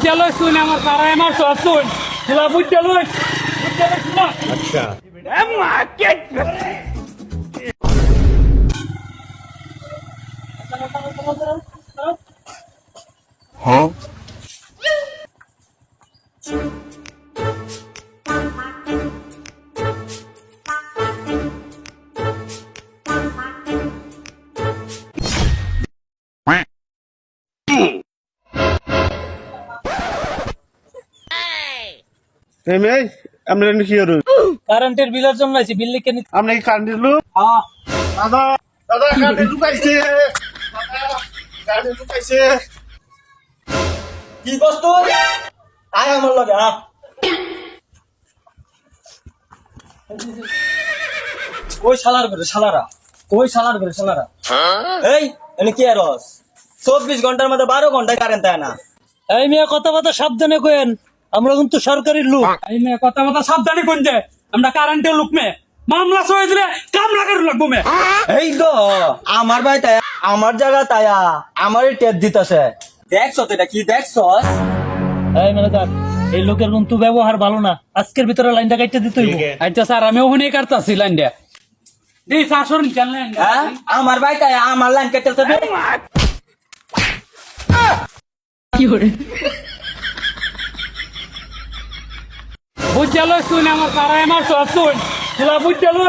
চলো শুন আমার তারা আমার সব শুন খেলা বুঝ চলো अच्छा हाँ আমরা কি করব কারেন্টের বিলের জন্য আইছি বিল লিখে নিতে আমরা কি কারেন্টের লোক হ্যাঁ দাদা দাদা কারেন্ট ঢুকাইছে কারেন্ট ঢুকাইছে কি করছ তুই আয় আমার লগে ওই শালার করে শালারা এই এনে কি আরস 24 ঘন্টার মধ্যে 12 ঘন্টা কারেন্ট আয় না এই মেয়ে কথা সাবধানে কইেন আমরা কিন্তু সরকারি লোক এই মেয়ে কথা সাবধানে কোন যে আমরা কারেন্টের লোক মে মামলা সয়ে দিলে কামলা করে লাগবো মে এই তো আমার ভাই তাই আমার জায়গা তায়া আমারই টেপ দিতেছে দেখছ তো এটা কি দেখছ এই ম্যানেজার এই লোকের কিন্তু ব্যবহার ভালো না আজকের ভিতরে লাইনটা কাটতে দিতে হইব আচ্ছা স্যার আমি ওখানে কাটতাছি লাইনটা দি স্যার সরুন জানলেন হ্যাঁ আমার ভাই তাই আমার লাইন কেটেছে কি করে বুঝ চলো শুন আমার তারা আমার সব শুন খেলা বুঝ চলো